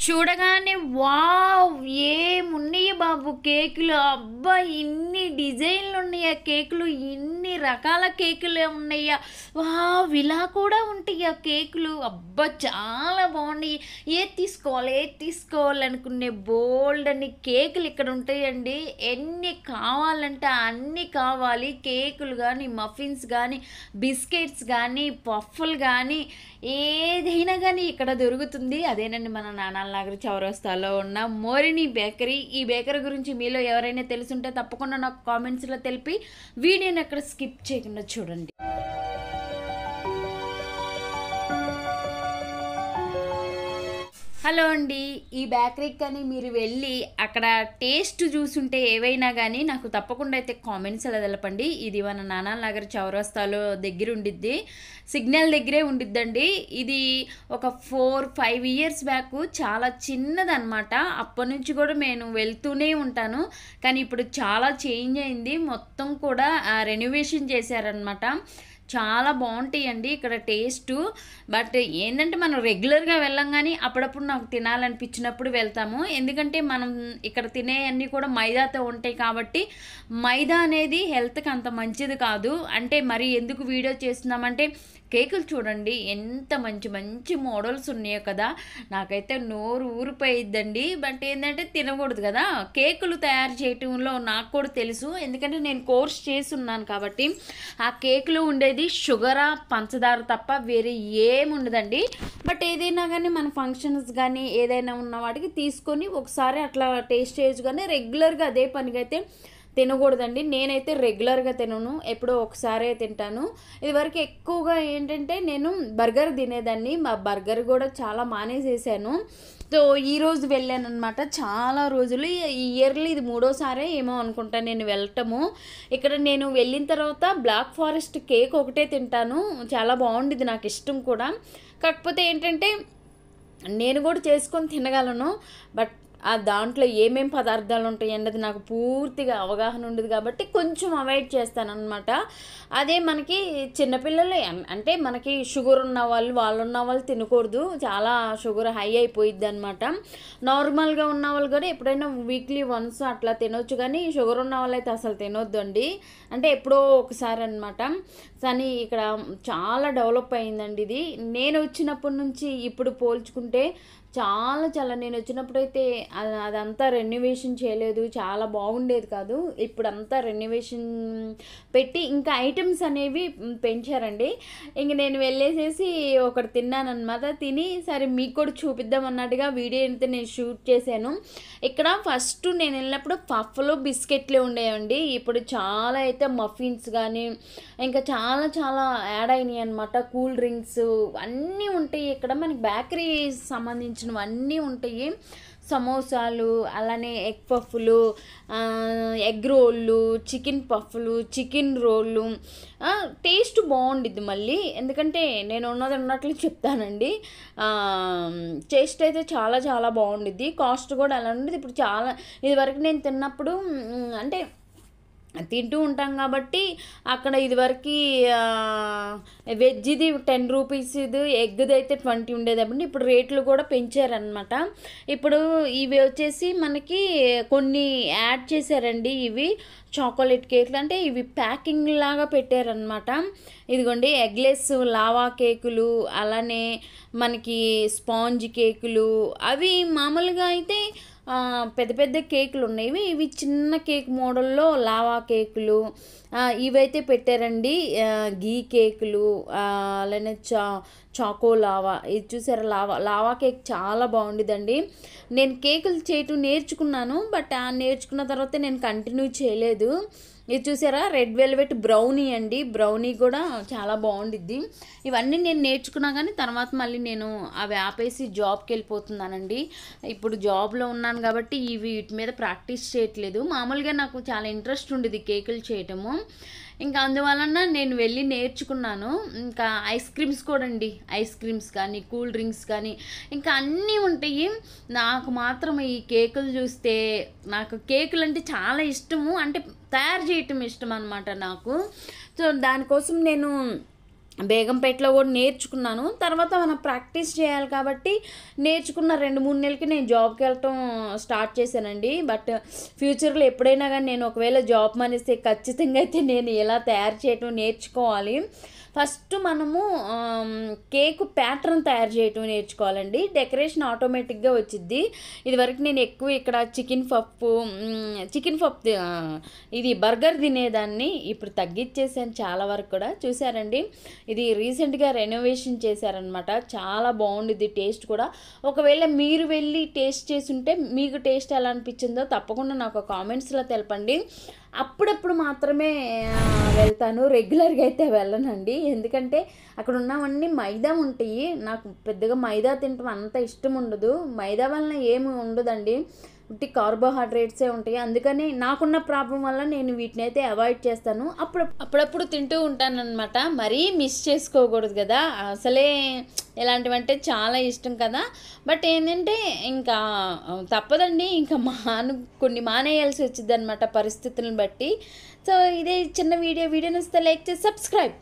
చూడగానే వావ్! ఏమున్నయి బాబు కేకులు. అబ్బా! ఇన్ని డిజైన్‌లు ఉన్నయా కేకులు, ఇన్ని రకాల కేకులు ఉన్నయ్యా. వావ్! ఇలా కూడా ఉంటాయా కేకులు. అబ్బా! చాలా బాగున్నాయి. ఏది తీసుకోవాలనుకునే బోలెడన్ని కేకులు ఇక్కడ ఉంటాయండి. ఎన్ని కావాలంటే అన్ని కావాలి. కేకులు గానీ, మఫిన్స్ గానీ, బిస్కెట్స్ గానీ, పఫ్ఫులు గానీ, ఏదైనా గానీ ఇక్కడ దొరుకుతుంది. అదేనండి మన నానాల నగర్ చౌరస్తాలో ఉన్న మోరిని బేకరీ. ఈ బేకరీ గురించి మీలో ఎవరైనా తెలుసుంటే తప్పకుండా నాకు కామెంట్స్లో తెలిపి వీడియోని అక్కడ స్కిప్ చేయకుండా చూడండి. హలో అండి, ఈ బేకరీకి కానీ మీరు వెళ్ళి అక్కడ టేస్ట్ చూసుంటే ఏవైనా కానీ నాకు తప్పకుండా అయితే కామెంట్స్లో తెలపండి. ఇది మన నానాల నగర్ చౌరస్తాలో దగ్గర ఉండిద్ది, సిగ్నల్ దగ్గరే ఉండిద్దండి. ఇది ఒక 4-5 ఇయర్స్ బ్యాక్ చాలా చిన్నదనమాట. అప్పటి నుంచి కూడా నేను వెళ్తూనే ఉంటాను. కానీ ఇప్పుడు చాలా చేంజ్ అయింది. మొత్తం కూడా రెనోవేషన్ చేశారనమాట. చాలా బాగుంటాయండి ఇక్కడ టేస్టు. బట్ ఏంటంటే మనం రెగ్యులర్గా వెళ్ళం, కానీ అప్పుడప్పుడు నాకు తినాలనిపించినప్పుడు వెళ్తాము. ఎందుకంటే మనం ఇక్కడ తినేవన్నీ కూడా మైదాతో ఉంటాయి కాబట్టి మైదా అనేది హెల్త్కి అంత మంచిది కాదు. అంటే మరి ఎందుకు వీడియో చేస్తున్నామంటే కేకులు చూడండి ఎంత మంచి మంచి మోడల్స్ ఉన్నాయో కదా. నాకైతే నోరు ఊరిపోయిద్దండి. బట్ ఏంటంటే తినకూడదు కదా. కేకులు తయారు చేయటంలో నాకు కూడా తెలుసు, ఎందుకంటే నేను కోర్స్ చేసి ఉన్నాను కాబట్టి. ఆ కేకులో ఉండేది షుగరా పంచదార తప్ప వేరే ఏముండదండి. బట్ ఏదైనా కానీ మన ఫంక్షన్స్ కానీ ఏదైనా ఉన్న వాటికి తీసుకొని ఒకసారి అట్లా టేస్ట్ చేయొచ్చు, కానీ రెగ్యులర్గా అదే పనిగా అయితే తినకూడదండి. నేనైతే రెగ్యులర్గా తినను, ఎప్పుడో ఒకసారే తింటాను. ఇదివరకు ఎక్కువగా ఏంటంటే నేను బర్గర్ తినేదాన్ని. మా బర్గర్ కూడా చాలా మానేసేసాను. సో ఈరోజు వెళ్ళాను అనమాట. చాలా రోజులు, ఈ ఇయర్లీ ఇది 3వసారే ఏమో అనుకుంటా నేను వెళ్ళటము. ఇక్కడ నేను వెళ్ళిన తర్వాత బ్లాక్ ఫారెస్ట్ కేక్ ఒకటే తింటాను. చాలా బాగుండిద్ది, నాకు ఇష్టం కూడా. కాకపోతే ఏంటంటే నేను కూడా చేసుకొని తినగలను, బట్ ఆ దాంట్లో ఏమేం పదార్థాలు ఉంటాయి అన్నది నాకు పూర్తిగా అవగాహన ఉండదు కాబట్టి కొంచెం అవాయిడ్ చేస్తానన్నమాట. అదే మనకి చిన్నపిల్లలు అంటే మనకి షుగర్ ఉన్న వాళ్ళు తినకూడదు. చాలా షుగర్ హై అయిపోయిద్ది అనమాట. నార్మల్గా ఉన్న వాళ్ళు కూడా ఎప్పుడైనా వీక్లీ వన్స్ అట్లా తినొచ్చు, కానీ షుగర్ ఉన్న వాళ్ళు అయితే అసలు తినొద్దు అండి. అంటే ఎప్పుడో ఒకసారి అనమాట. కానీ ఇక్కడ చాలా డెవలప్ అయిందండి ఇది. నేను వచ్చినప్పటి నుంచి ఇప్పుడు పోల్చుకుంటే చాలా నేను వచ్చినప్పుడైతే అదంతా రెనోవేషన్ చేయలేదు, చాలా బాగుండేది కాదు. ఇప్పుడు అంతా రెనోవేషన్ పెట్టి ఇంకా ఐటమ్స్ అనేవి పెంచారండి. ఇంక నేను వెళ్ళేసేసి ఒకటి తిన్నానమాట. తిని సరే మీకు కూడా చూపిద్దాం అన్నట్టుగా వీడియో అయితే నేను షూట్ చేశాను. ఇక్కడ ఫస్ట్ నేను వెళ్ళినప్పుడు పఫ్లు బిస్కెట్లే ఉండేవండి. ఇప్పుడు చాలా అయితే మఫిన్స్ కానీ ఇంకా చాలా యాడ్ అయినాయి అనమాట. కూల్ డ్రింక్స్ అన్నీ ఉంటాయి ఇక్కడ. మనకి బేకరీ సంబంధించినవన్నీ ఉంటాయి. సమోసాలు, అలానే ఎగ్ పఫ్లు, ఎగ్ రోళ్ళు, చికెన్ పఫ్లు, చికెన్ రోళ్ళు. టేస్ట్ బాగుండిద్ది మళ్ళీ, ఎందుకంటే నేను ఉన్నట్లు చెప్తానండి. టేస్ట్ అయితే చాలా బాగుండిద్ది. కాస్ట్ కూడా అలా ఉండేది. ఇప్పుడు చాలా ఇదివరకు నేను తిన్నప్పుడు అంటే తింటూ ఉంటాం కాబట్టి అక్కడ ఇదివరకు వెజ్ది 10 రూపీస్, ఎగ్ది అయితే 20 ఉండేదండి. ఇప్పుడు రేట్లు కూడా పెంచారనమాట. ఇప్పుడు ఇవి వచ్చేసి మనకి కొన్ని యాడ్ చేశారండి. ఇవి చాక్లెట్ కేకులు, అంటే ఇవి ప్యాకింగ్ లాగా పెట్టారనమాట. ఇదిగోండి ఎగ్లెస్ లావా కేకులు, అలానే మనకి స్పాంజ్ కేకులు. అవి మామూలుగా అయితే పెద్ద కేకులు ఉన్నాయి. ఇవి చిన్న కేక్ మోడల్లో లావా కేకులు ఇవైతే పెట్టారండి. గీ కేకులు, అలానే చాకో లావా. ఇది చూసారా, లావా కేక్ చాలా బాగుండిద్దండి. నేను కేకులు చేయటం నేర్చుకున్నాను, బట్ నేర్చుకున్న తర్వాత నేను కంటిన్యూ చేయలేదు. ఇది చూసారా, రెడ్ వెల్వెట్ బ్రౌనీ అండి. బ్రౌనీ కూడా చాలా బాగుండిద్ది. ఇవన్నీ నేను నేర్చుకున్నా, కానీ తర్వాత మళ్ళీ నేను అవి ఆపేసి జాబ్కి వెళ్ళిపోతున్నానండి. ఇప్పుడు జాబ్లో ఉన్నాను కాబట్టి వీటి మీద ప్రాక్టీస్ చేయట్లేదు. మామూలుగా నాకు చాలా ఇంట్రెస్ట్ ఉండేది కేకులు చేయటము. ఇంకా అందువలన నేను వెళ్ళి నేర్చుకున్నాను. ఇంకా ఐస్ క్రీమ్స్ కూడా అండి, ఐస్ క్రీమ్స్ కానీ కూల్ డ్రింక్స్ కానీ ఇంకా అన్నీ ఉంటాయి. నాకు మాత్రం ఈ కేకులు చూస్తే, నాకు కేకులు అంటే చాలా ఇష్టము, అంటే తయారు చేయటం ఇష్టం అనమాట నాకు. సో దానికోసం నేను బేగంపేటలో కూడా నేర్చుకున్నాను. తర్వాత మనం ప్రాక్టీస్ చేయాలి కాబట్టి నేర్చుకున్న 2-3 నెలలకి నేను జాబ్‌కి వెళ్ళటం స్టార్ట్ చేశానండి. బట్ ఫ్యూచర్‌లో ఎప్పుడైనా గానీ నేను ఒకవేళ జాబ్ మానేస్తే ఖచ్చితంగా అయితే నేను ఇలా తయారు చేయటం నేర్చుకోవాలి. ఫస్ట్ మనము కేకు ప్యాటర్న్ తయారు చేయటం నేర్చుకోవాలండి. డెకరేషన్ ఆటోమేటిక్‌గా వచ్చిద్ది. ఇదివరకు నేను ఎక్కువ ఇక్కడ చికెన్ పప్పు ఇది బర్గర్ తినేదాన్ని. ఇప్పుడు తగ్గిచ్చేసాను చాలా వరకు కూడా. చూసారండి, ఇది రీసెంట్‌గా రెనోవేషన్ చేశారనమాట. చాలా బాగుండిద్ది టేస్ట్ కూడా. ఒకవేళ మీరు వెళ్ళి టేస్ట్ చేసుంటే మీకు టేస్ట్ ఎలా అనిపించిందో తప్పకుండా నాకు కామెంట్స్‌లో తెలపండి. అప్పుడప్పుడు మాత్రమే వెళ్తాను, రెగ్యులర్గా అయితే వెళ్ళనండి. ఎందుకంటే అక్కడ ఉన్నవన్నీ మైదా ఉంటాయి. నాకు పెద్దగా మైదా తినటం అంత ఇష్టం ఉండదు. మైదా వలన ఏమి ఉండదండి, ఉట్టి కార్బోహైడ్రేట్సే ఉంటాయి. అందుకని నాకున్న ప్రాబ్లం వల్ల నేను వీటిని అయితే అవాయిడ్ చేస్తాను. అప్పుడప్పుడు తింటూ ఉంటానన్నమాట. మరీ మిస్ చేసుకోకూడదు కదా, అసలే ఇలాంటివంటే చాలా ఇష్టం కదా. బట్ ఏంటంటే ఇంకా తప్పదండి, ఇంకా కొన్ని మానేయాల్సి వచ్చింది అనమాట పరిస్థితులను బట్టి. సో ఇదే చిన్న వీడియో నచ్చితే లైక్ చేసి సబ్స్క్రైబ్.